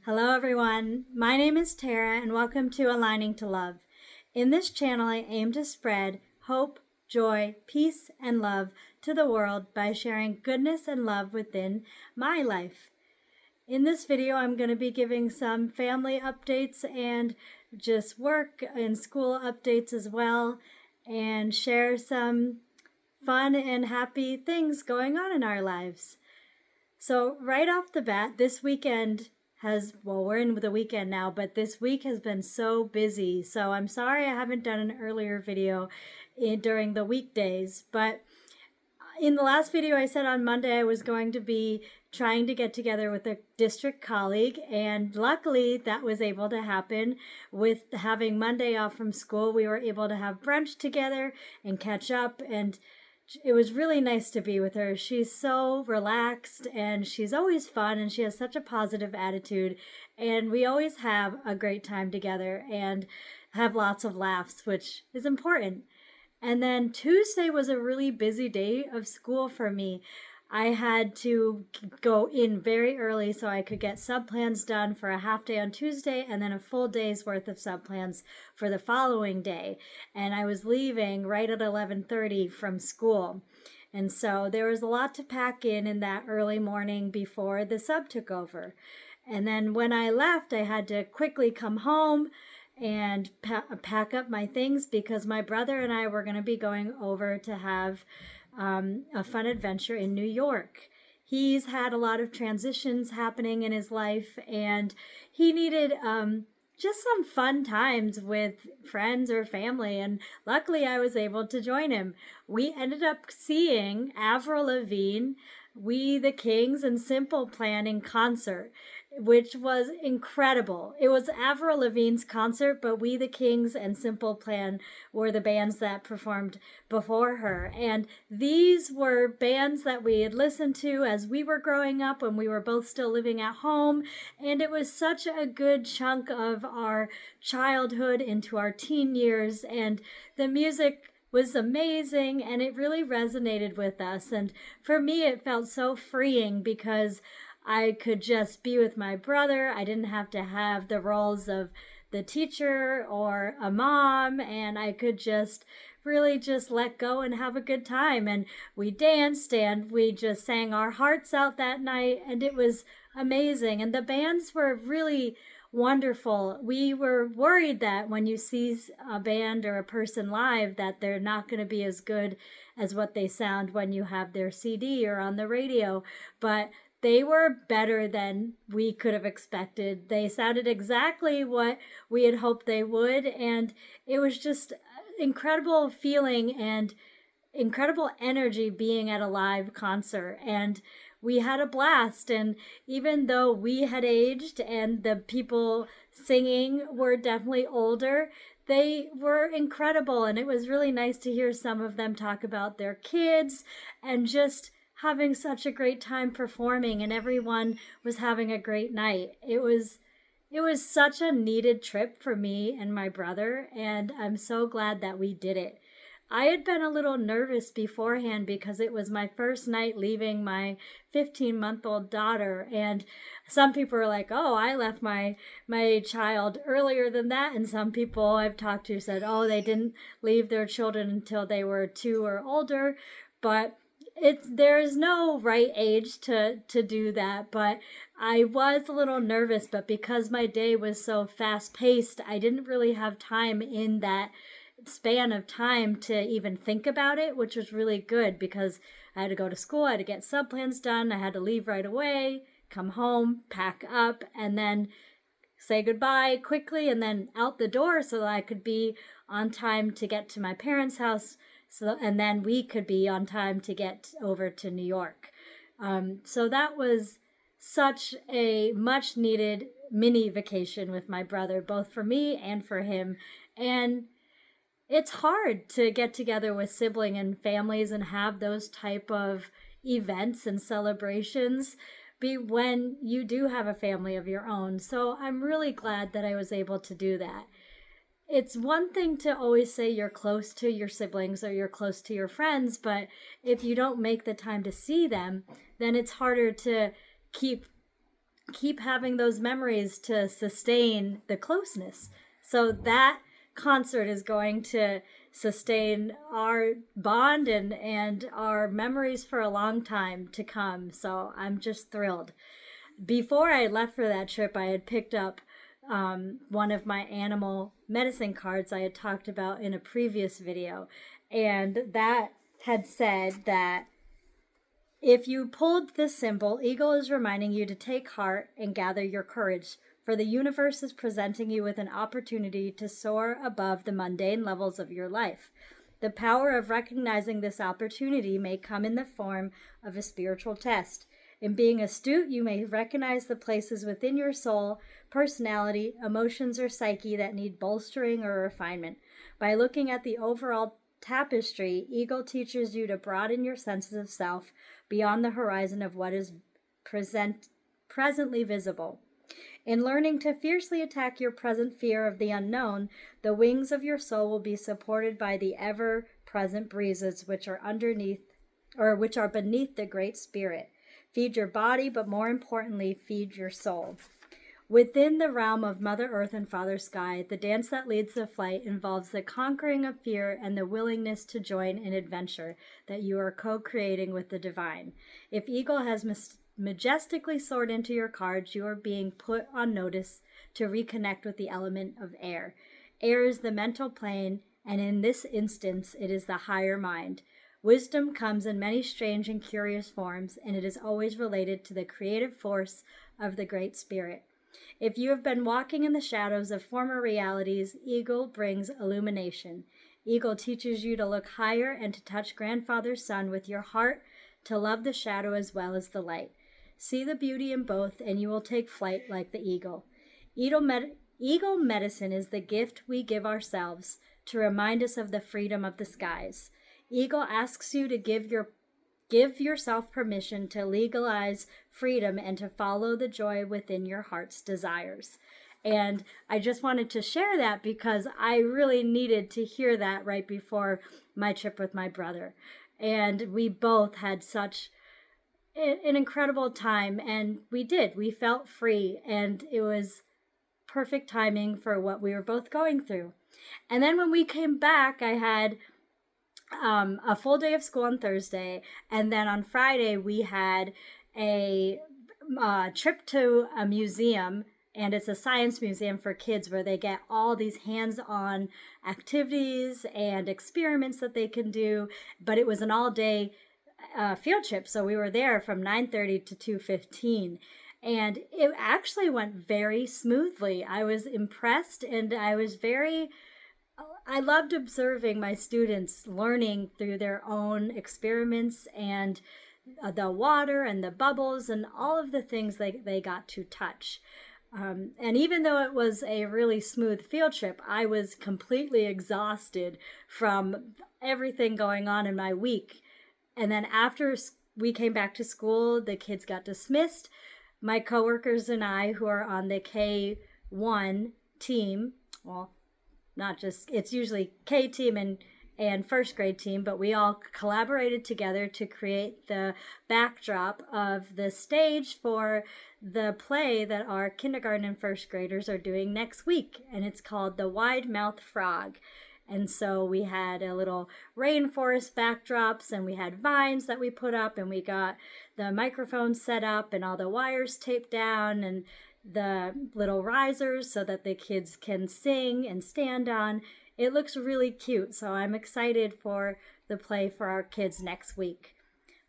Hello everyone, my name is Tara and welcome to Aligning to Love. In this channel I aim to spread hope, joy, peace, and love to the world by sharing goodness and love within my life. In this video I'm going to be giving some family updates and just work and school updates as well, and share some fun and happy things going on in our lives. So right off the bat, this weekend we're in the weekend now, but this week has been so busy. So I'm sorry I haven't done an earlier video during the weekdays. But in the last video I said on Monday I was going to be trying to get together with a district colleague, and luckily that was able to happen. With having Monday off from school, we were able to have brunch together and catch up, and it was really nice to be with her. She's so relaxed and she's always fun and she has such a positive attitude, and we always have a great time together and have lots of laughs, which is important. And then Tuesday was a really busy day of school for me. I had to go in very early so I could get subplans done for a half day on Tuesday and then a full day's worth of subplans for the following day. And I was leaving right at 11:30 from school. And so there was a lot to pack in that early morning before the sub took over. And then when I left, I had to quickly come home and pack up my things because my brother and I were going to be going over to have a fun adventure in New York. He's had a lot of transitions happening in his life, and he needed just some fun times with friends or family, and luckily I was able to join him. We ended up seeing Avril Lavigne, We the Kings, and Simple Plan in concert, which was incredible. It was Avril Lavigne's concert, but We the Kings and Simple Plan were the bands that performed before her. And these were bands that we had listened to as we were growing up when we were both still living at home. And it was such a good chunk of our childhood into our teen years. And the music was amazing and it really resonated with us. And for me, it felt so freeing because I could just be with my brother. I didn't have to have the roles of the teacher or a mom, and I could just really just let go and have a good time. And we danced and we just sang our hearts out that night, and it was amazing. And the bands were really wonderful. We were worried that when you see a band or a person live that they're not going to be as good as what they sound when you have their CD or on the radio, but they were better than we could have expected. They sounded exactly what we had hoped they would, and it was just incredible feeling and incredible energy being at a live concert. And we had a blast. And even though we had aged and the people singing were definitely older, they were incredible. And it was really nice to hear some of them talk about their kids and just having such a great time performing, and everyone was having a great night. It was such a needed trip for me and my brother, and I'm so glad that we did it. I had been a little nervous beforehand because it was my first night leaving my 15-month-old daughter, and some people are like, oh, I left my child earlier than that, and some people I've talked to said, oh, they didn't leave their children until they were 2 or older. But there is no right age to do that. But I was a little nervous, but because my day was so fast paced, I didn't really have time in that span of time to even think about it, which was really good because I had to go to school, I had to get subplans done, I had to leave right away, come home, pack up, and then say goodbye quickly and then out the door so that I could be on time to get to my parents' house. And then we could be on time to get over to New York. So that was such a much needed mini vacation with my brother, both for me and for him. And it's hard to get together with sibling and families and have those type of events and celebrations when you do have a family of your own. So I'm really glad that I was able to do that. It's one thing to always say you're close to your siblings or you're close to your friends, but if you don't make the time to see them, then it's harder to keep keep having those memories to sustain the closeness. So that concert is going to sustain our bond and our memories for a long time to come. So I'm just thrilled. Before I left for that trip, I had picked up one of my animal medicine cards I had talked about in a previous video. And that had said that if you pulled this symbol, Eagle is reminding you to take heart and gather your courage, for the universe is presenting you with an opportunity to soar above the mundane levels of your life. The power of recognizing this opportunity may come in the form of a spiritual test. In being astute, you may recognize the places within your soul, personality, emotions, or psyche that need bolstering or refinement. By looking at the overall tapestry, Eagle teaches you to broaden your senses of self beyond the horizon of what is presently visible. In learning to fiercely attack your present fear of the unknown, the wings of your soul will be supported by the ever-present breezes which are beneath the Great Spirit. Feed your body, but more importantly, feed your soul. Within the realm of Mother Earth and Father Sky, the dance that leads the flight involves the conquering of fear and the willingness to join in adventure that you are co-creating with the divine. If Eagle has majestically soared into your cards, you are being put on notice to reconnect with the element of air. Air is the mental plane, and in this instance, it is the higher mind. Wisdom comes in many strange and curious forms, and it is always related to the creative force of the Great Spirit. If you have been walking in the shadows of former realities, Eagle brings illumination. Eagle teaches you to look higher and to touch Grandfather's Sun with your heart, to love the shadow as well as the light. See the beauty in both, and you will take flight like the eagle. Eagle medicine is the gift we give ourselves to remind us of the freedom of the skies. Eagle asks you to give yourself permission to legalize freedom and to follow the joy within your heart's desires. And I just wanted to share that because I really needed to hear that right before my trip with my brother. And we both had such an incredible time, and we felt free, and it was perfect timing for what we were both going through. And then when we came back, I had a full day of school on Thursday, and then on Friday we had a trip to a museum, and it's a science museum for kids where they get all these hands-on activities and experiments that they can do, but it was an all-day field trip, so we were there from 9:30 to 2:15, and it actually went very smoothly. I was impressed, and I loved observing my students learning through their own experiments and the water and the bubbles and all of the things they got to touch. And even though it was a really smooth field trip, I was completely exhausted from everything going on in my week. And then after we came back to school, the kids got dismissed. My coworkers and I, who are on the K1 team, well, not just, it's usually K team and first grade team, but we all collaborated together to create the backdrop of the stage for the play that our kindergarten and first graders are doing next week. And it's called The Wide-Mouthed Frog. And so we had a little rainforest backdrops, and we had vines that we put up, and we got the microphones set up and all the wires taped down and the little risers so that the kids can sing and stand on. It looks really cute, so I'm excited for the play for our kids next week.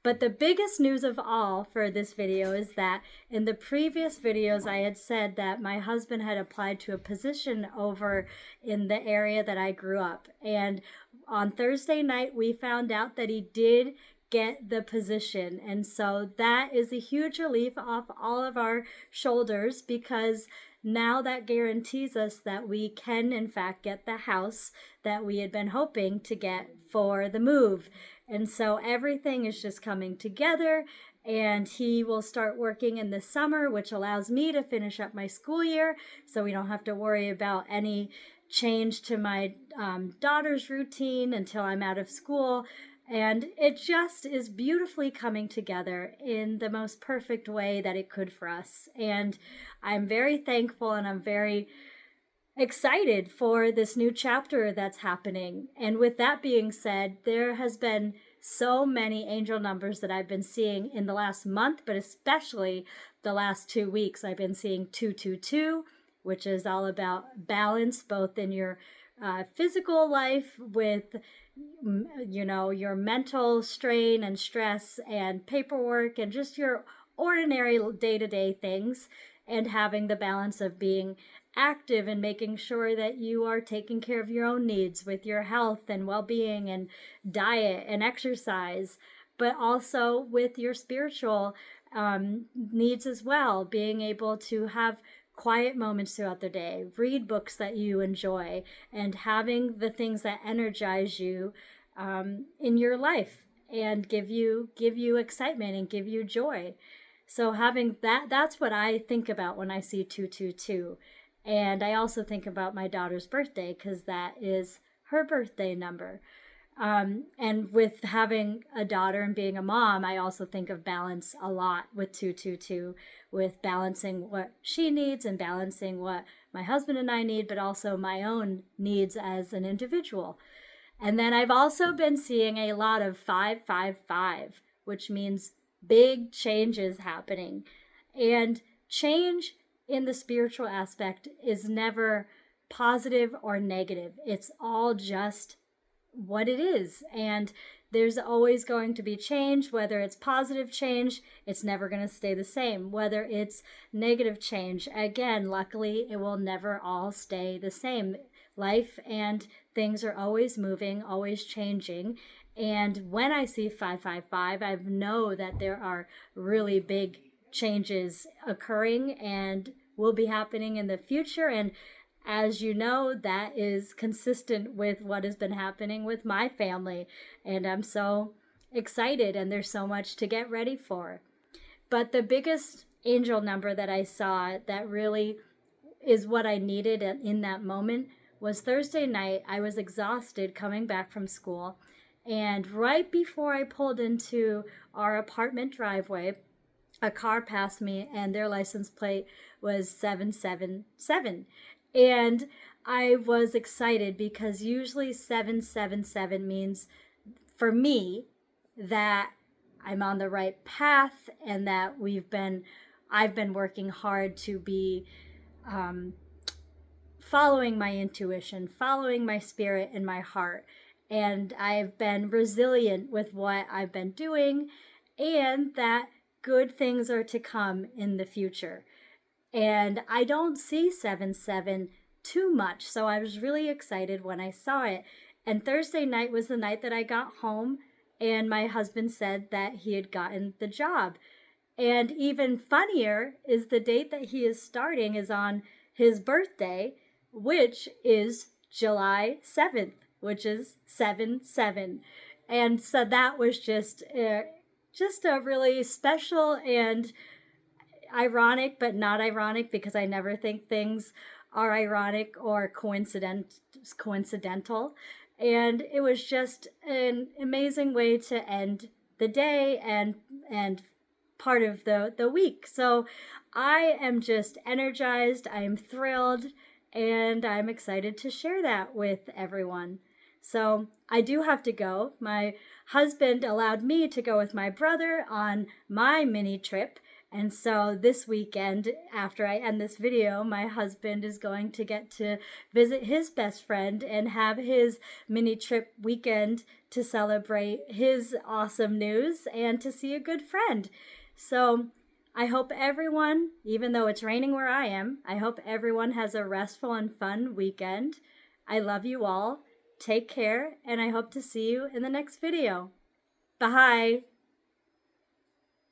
But the biggest news of all for this video is that in the previous videos I had said that my husband had applied to a position over in the area that I grew up. And on Thursday night we found out that he did get the position. And so that is a huge relief off all of our shoulders, because now that guarantees us that we can in fact get the house that we had been hoping to get for the move. And so everything is just coming together, and he will start working in the summer, which allows me to finish up my school year so we don't have to worry about any change to my daughter's routine until I'm out of school. And it just is beautifully coming together in the most perfect way that it could for us. And I'm very thankful, and I'm very excited for this new chapter that's happening. And with that being said, there has been so many angel numbers that I've been seeing in the last month, but especially the last 2 weeks. I've been seeing 222, which is all about balance, both in your physical life with, your mental strain and stress and paperwork and just your ordinary day-to-day things, and having the balance of being active and making sure that you are taking care of your own needs with your health and well-being and diet and exercise, but also with your spiritual needs as well, being able to have quiet moments throughout the day, read books that you enjoy, and having the things that energize you in your life and give you excitement and give you joy. So having that's what I think about when I see 222. And I also think about my daughter's birthday, because that is her birthday number. And with having a daughter and being a mom, I also think of balance a lot with 222, with balancing what she needs and balancing what my husband and I need, but also my own needs as an individual. And then I've also been seeing a lot of 555, which means big changes happening. And change in the spiritual aspect is never positive or negative. It's all just what it is. And there's always going to be change. Whether it's positive change, it's never going to stay the same. Whether it's negative change, again, luckily, it will never all stay the same. Life and things are always moving, always changing. And when I see 555, I know that there are really big changes occurring and will be happening in the future. And as you know, that is consistent with what has been happening with my family. And I'm so excited, and there's so much to get ready for. But the biggest angel number that I saw that really is what I needed in that moment was Thursday night. I was exhausted coming back from school. And right before I pulled into our apartment driveway, a car passed me, and their license plate was 777. And I was excited because usually 777 means, for me, that I'm on the right path, and that I've been working hard to be following my intuition, following my spirit and my heart. And I've been resilient with what I've been doing, and that good things are to come in the future. And I don't see 7-7 too much, so I was really excited when I saw it. And Thursday night was the night that I got home, and my husband said that he had gotten the job. And even funnier is the date that he is starting is on his birthday, which is July 7th, which is 7-7. And so that was just a really special and ironic, but not ironic, because I never think things are ironic or coincidental. And it was just an amazing way to end the day and part of the week. So I am just energized, I'm thrilled, and I'm excited to share that with everyone. So I do have to go. My husband allowed me to go with my brother on my mini trip. And so this weekend, after I end this video, my husband is going to get to visit his best friend and have his mini trip weekend to celebrate his awesome news and to see a good friend. So I hope everyone, even though it's raining where I am, I hope everyone has a restful and fun weekend. I love you all. Take care, and I hope to see you in the next video. Bye.